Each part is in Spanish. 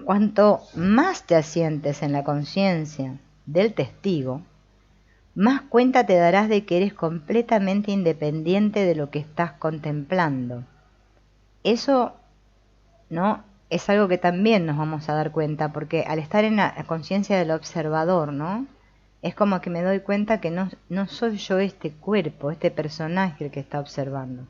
cuanto más te asientes en la conciencia del testigo, más cuenta te darás de que eres completamente independiente de lo que estás contemplando. Eso, ¿no?, es algo que también nos vamos a dar cuenta, porque al estar en la conciencia del observador, ¿no?, es como que me doy cuenta que no soy yo este cuerpo, este personaje el que está observando.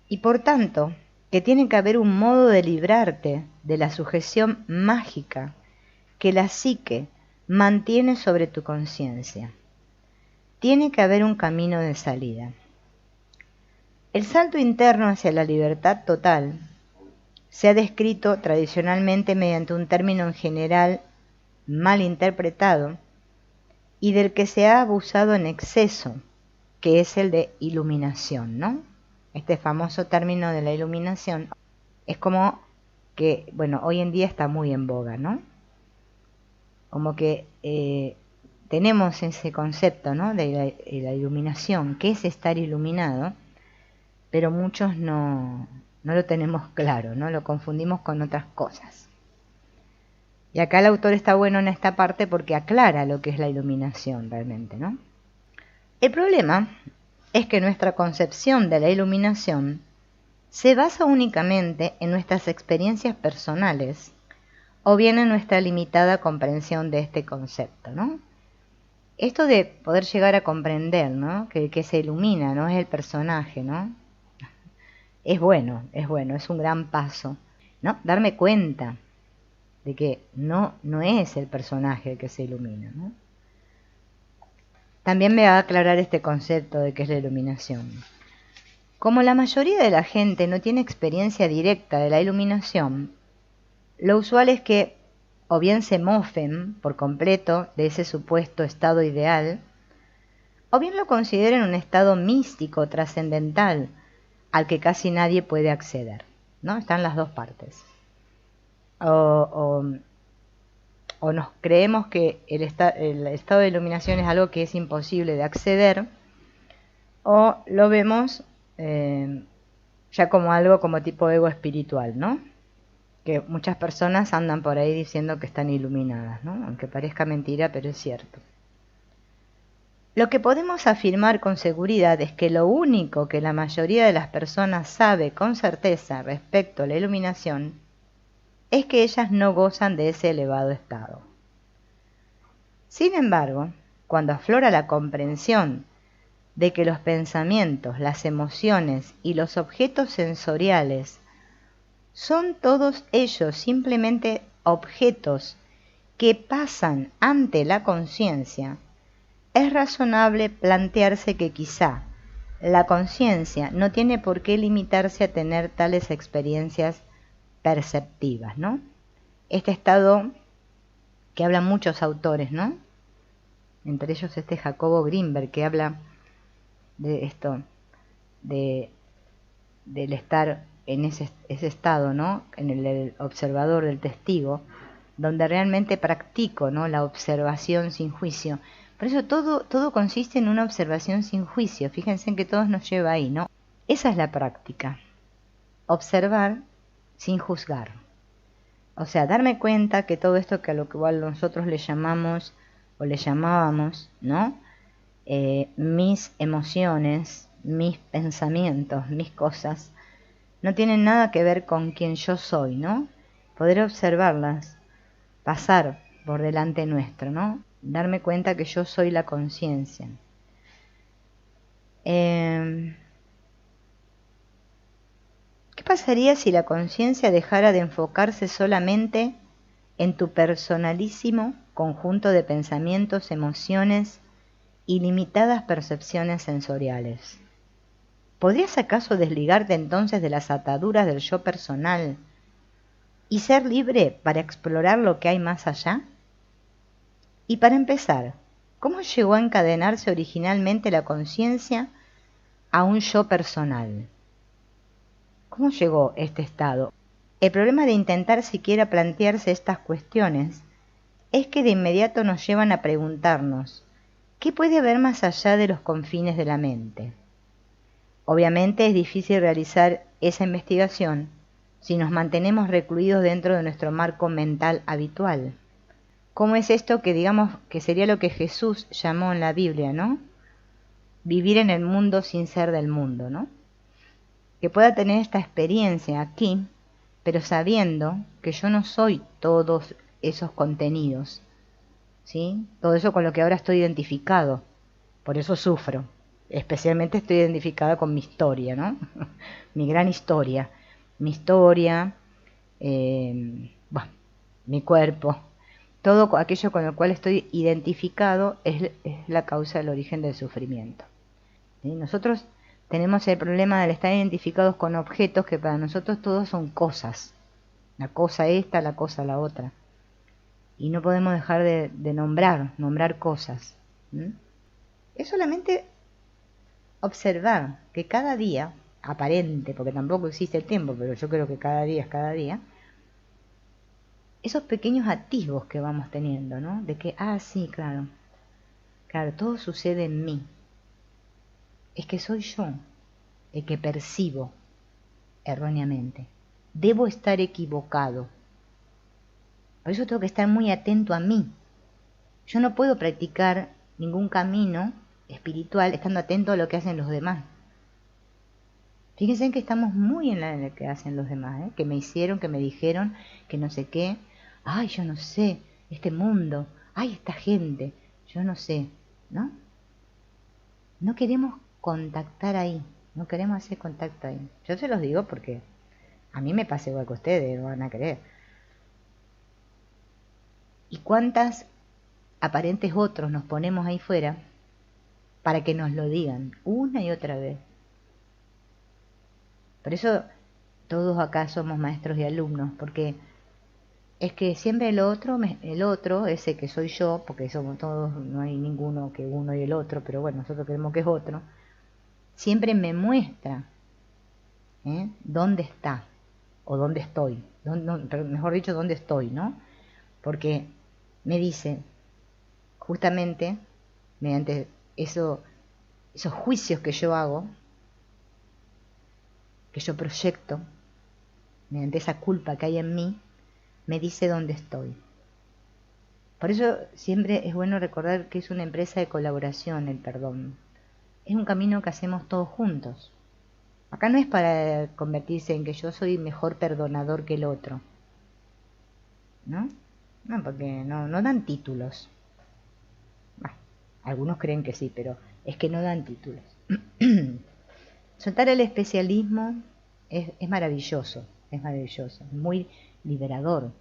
Y por tanto, que tiene que haber un modo de librarte de la sujeción mágica que la psique mantiene sobre tu conciencia. Tiene que haber un camino de salida. El salto interno hacia la libertad total se ha descrito tradicionalmente mediante un término en general mal interpretado y del que se ha abusado en exceso, que es el de iluminación, ¿no? Este famoso término de la iluminación es como que, bueno, hoy en día está muy en boga, ¿no? Como que tenemos ese concepto, ¿no?, de la iluminación, que es estar iluminado, pero muchos no lo tenemos claro, ¿no? Lo confundimos con otras cosas. Y acá el autor está bueno en esta parte porque aclara lo que es la iluminación realmente, ¿no? El problema es que nuestra concepción de la iluminación se basa únicamente en nuestras experiencias personales o bien en nuestra limitada comprensión de este concepto, ¿no? Esto de poder llegar a comprender, ¿no?, que el que se ilumina no es el personaje, ¿no?, es bueno, es un gran paso, ¿no? Darme cuenta de que no es el personaje el que se ilumina, ¿no? También me va a aclarar este concepto de qué es la iluminación. Como la mayoría de la gente no tiene experiencia directa de la iluminación, lo usual es que o bien se mofen por completo de ese supuesto estado ideal, o bien lo consideren un estado místico, trascendental, al que casi nadie puede acceder, ¿no? Están las dos partes. O nos creemos que el estado de iluminación es algo que es imposible de acceder, o lo vemos ya como algo como tipo ego espiritual, ¿no? Que muchas personas andan por ahí diciendo que están iluminadas, ¿no? Aunque parezca mentira, pero es cierto. Lo que podemos afirmar con seguridad es que lo único que la mayoría de las personas sabe con certeza respecto a la iluminación es que ellas no gozan de ese elevado estado. Sin embargo, cuando aflora la comprensión de que los pensamientos, las emociones y los objetos sensoriales son todos ellos simplemente objetos que pasan ante la conciencia, es razonable plantearse que quizá la conciencia no tiene por qué limitarse a tener tales experiencias perceptivas, ¿no? Este estado que hablan muchos autores, ¿no? Entre ellos este Jacobo Grinberg, que habla de esto, del estar en ese estado, ¿no?, en el observador, del testigo, donde realmente practico, ¿no?, la observación sin juicio. Por eso todo consiste en una observación sin juicio. Fíjense en que todo nos lleva ahí, ¿no? Esa es la práctica. Observar sin juzgar. O sea, darme cuenta que todo esto que a lo cual nosotros le llamamos o le llamábamos, ¿no?, mis emociones, mis pensamientos, mis cosas, no tienen nada que ver con quien yo soy, ¿no? Poder observarlas, pasar por delante nuestro, ¿no? Darme cuenta que yo soy la conciencia. ¿Qué pasaría si la conciencia dejara de enfocarse solamente en tu personalísimo conjunto de pensamientos, emociones y limitadas percepciones sensoriales? ¿Podrías acaso desligarte entonces de las ataduras del yo personal y ser libre para explorar lo que hay más allá? Y para empezar, ¿cómo llegó a encadenarse originalmente la conciencia a un yo personal? ¿Cómo llegó este estado? El problema de intentar siquiera plantearse estas cuestiones es que de inmediato nos llevan a preguntarnos, ¿qué puede haber más allá de los confines de la mente? Obviamente es difícil realizar esa investigación si nos mantenemos recluidos dentro de nuestro marco mental habitual. ¿Cómo es esto que digamos que sería lo que Jesús llamó en la Biblia, ¿no? Vivir en el mundo sin ser del mundo, ¿no? Que pueda tener esta experiencia aquí, pero sabiendo que yo no soy todos esos contenidos, ¿sí? Todo eso con lo que ahora estoy identificado, por eso sufro. Especialmente estoy identificada con mi historia, ¿no? Mi gran historia. Mi historia, bueno, mi cuerpo, todo aquello con el cual estoy identificado es la causa del origen del sufrimiento. ¿Sí? Nosotros tenemos el problema de estar identificados con objetos que para nosotros todos son cosas. La cosa esta, la cosa la otra. Y no podemos dejar de nombrar cosas. ¿Mm? Es solamente observar que cada día, aparente, porque tampoco existe el tiempo, pero yo creo que cada día es cada día, esos pequeños atisbos que vamos teniendo, ¿no? De que, sí, claro, todo sucede en mí. Es que soy yo el que percibo erróneamente. Debo estar equivocado. Por eso tengo que estar muy atento a mí. Yo no puedo practicar ningún camino espiritual estando atento a lo que hacen los demás. Fíjense que estamos muy en lo que hacen los demás, ¿eh? Que me hicieron, que me dijeron, que no sé qué. Ay, yo no sé, este mundo, ay, esta gente, yo no sé, ¿no? No queremos contactar ahí, no queremos hacer contacto ahí. Yo se los digo porque a mí me pasa igual que ustedes, no van a creer. ¿Y cuántas aparentes otros nos ponemos ahí fuera para que nos lo digan una y otra vez? Por eso todos acá somos maestros y alumnos, porque es que siempre el otro, ese que soy yo, porque somos todos, no hay ninguno que uno y el otro, pero bueno, nosotros creemos que es otro, siempre me muestra dónde está, o dónde estoy, pero mejor dicho, dónde estoy, ¿no? Porque me dice, justamente, mediante esos juicios que yo hago, que yo proyecto, mediante esa culpa que hay en mí, me dice dónde estoy. Por eso siempre es bueno recordar que es una empresa de colaboración el perdón. Es un camino que hacemos todos juntos. Acá no es para convertirse en que yo soy mejor perdonador que el otro, ¿no? No, porque no dan títulos. Bueno, algunos creen que sí, pero es que no dan títulos. Soltar el especialismo es maravilloso, es muy liberador.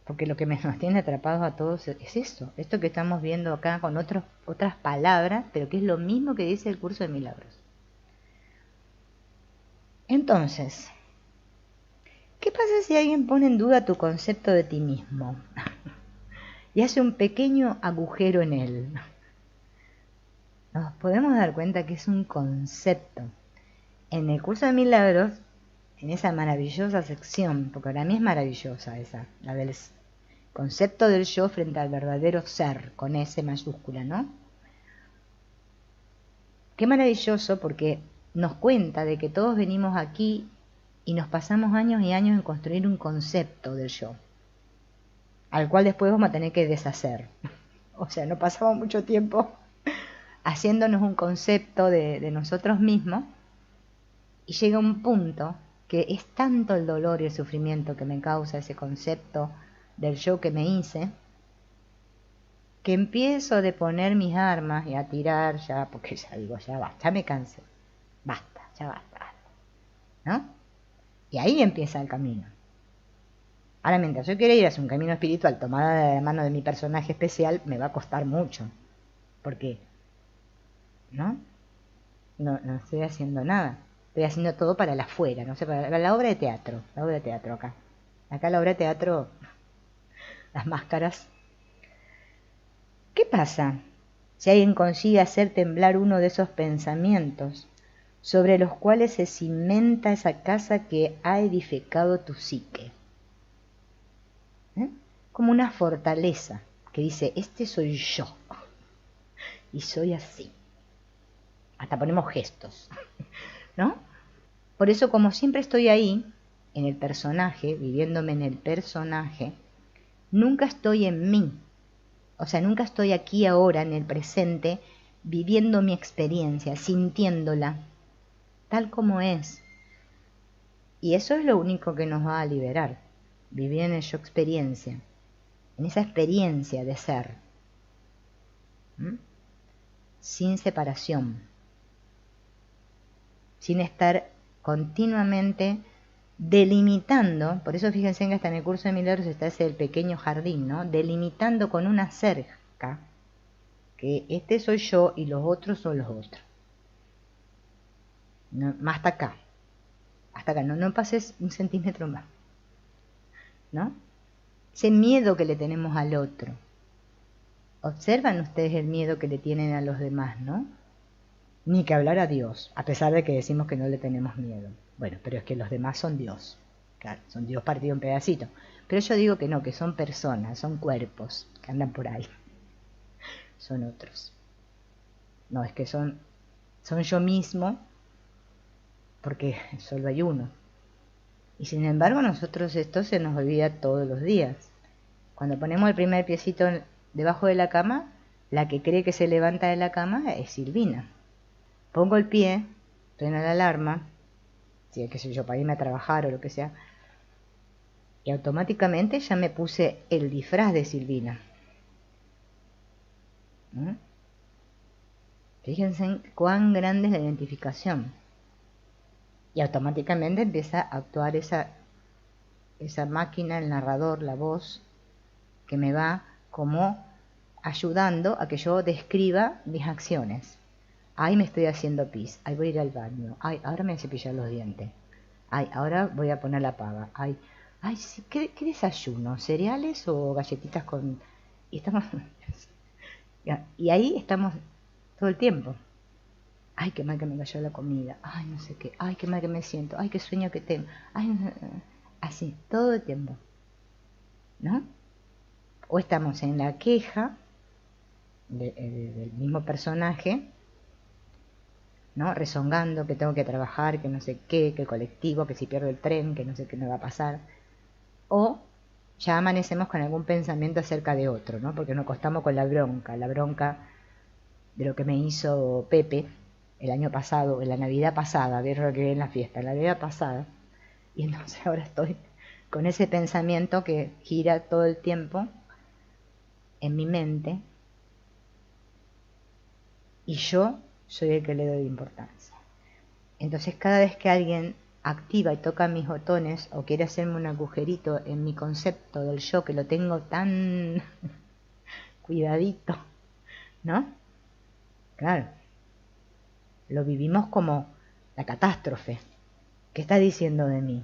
Porque lo que nos tiene atrapados a todos es eso, esto que estamos viendo acá con otras palabras, pero que es lo mismo que dice el curso de milagros. Entonces, ¿qué pasa si alguien pone en duda tu concepto de ti mismo y hace un pequeño agujero en él? Nos podemos dar cuenta que es un concepto. En el curso de milagros, en esa maravillosa sección, porque para mí es maravillosa esa, la del concepto del yo frente al verdadero ser, con S mayúscula, ¿no? Qué maravilloso, porque nos cuenta de que todos venimos aquí y nos pasamos años y años en construir un concepto del yo, al cual después vamos a tener que deshacer. O sea, no pasamos mucho tiempo haciéndonos un concepto de nosotros mismos, y llega un punto que es tanto el dolor y el sufrimiento que me causa ese concepto del yo que me hice, que empiezo de poner mis armas y a tirar ya, porque ya digo, ya basta, ya me cansé, basta, ya basta, ¿no? Y ahí empieza el camino. Ahora, mientras yo quiera ir hacia un camino espiritual tomada de la mano de mi personaje especial, me va a costar mucho, porque no estoy haciendo nada, estoy haciendo todo para el afuera, no sé, para la obra de teatro, acá la obra de teatro, las máscaras. ¿Qué pasa si alguien consigue hacer temblar uno de esos pensamientos sobre los cuales se cimenta esa casa que ha edificado tu psique? Como una fortaleza que dice, este soy yo, y soy así. Hasta ponemos gestos, ¿no? Por eso, como siempre estoy ahí, en el personaje, viviéndome en el personaje, nunca estoy en mí. O sea, nunca estoy aquí ahora, en el presente, viviendo mi experiencia, sintiéndola, tal como es. Y eso es lo único que nos va a liberar, vivir en el yo experiencia, en esa experiencia de ser, sin separación, sin estar continuamente delimitando. Por eso fíjense que hasta en el curso de milagros está ese el pequeño jardín, ¿no? Delimitando con una cerca, que este soy yo y los otros son los otros. No, hasta acá, no pases un centímetro más, ¿no? Ese miedo que le tenemos al otro. Observan ustedes el miedo que le tienen a los demás, ¿no? Ni que hablar a Dios, a pesar de que decimos que no le tenemos miedo. Bueno, pero es que los demás son Dios. Claro, son Dios partido en pedacitos. Pero yo digo que no, que son personas, son cuerpos que andan por ahí. Son otros. No, es que son yo mismo, porque solo hay uno. Y sin embargo, nosotros esto se nos olvida todos los días. Cuando ponemos el primer piecito debajo de la cama, la que cree que se levanta de la cama es Silvina. Pongo el pie, suena la alarma, si qué sé yo, para irme a trabajar o lo que sea, y automáticamente ya me puse el disfraz de Silvina. Fíjense en cuán grande es la identificación. Y automáticamente empieza a actuar esa máquina, el narrador, la voz, que me va como ayudando a que yo describa mis acciones. Ay, me estoy haciendo pis. Ay, voy a ir al baño. Ay, ahora me voy a cepillar los dientes. Ay, ahora voy a poner la pava. Ay, sí, ¿qué desayuno? ¿Cereales o galletitas con...? Y estamos... y ahí estamos todo el tiempo. Ay, qué mal que me cayó la comida. Ay, no sé qué. Ay, qué mal que me siento. Ay, qué sueño que tengo. Ay, no... Así, todo el tiempo. ¿No? O estamos en la queja del mismo personaje, ¿no? Rezongando que tengo que trabajar, que no sé qué, que el colectivo, que si pierdo el tren, que no sé qué me va a pasar. O ya amanecemos con algún pensamiento acerca de otro, ¿no? Porque nos acostamos con la bronca de lo que me hizo Pepe el año pasado, en la Navidad pasada, ver lo que vi en la fiesta, la Navidad pasada. Y entonces ahora estoy con ese pensamiento que gira todo el tiempo en mi mente, y yo soy el que le doy importancia. Entonces cada vez que alguien activa y toca mis botones o quiere hacerme un agujerito en mi concepto del yo, que lo tengo tan cuidadito, ¿no? Claro, lo vivimos como la catástrofe. ¿Qué está diciendo de mí?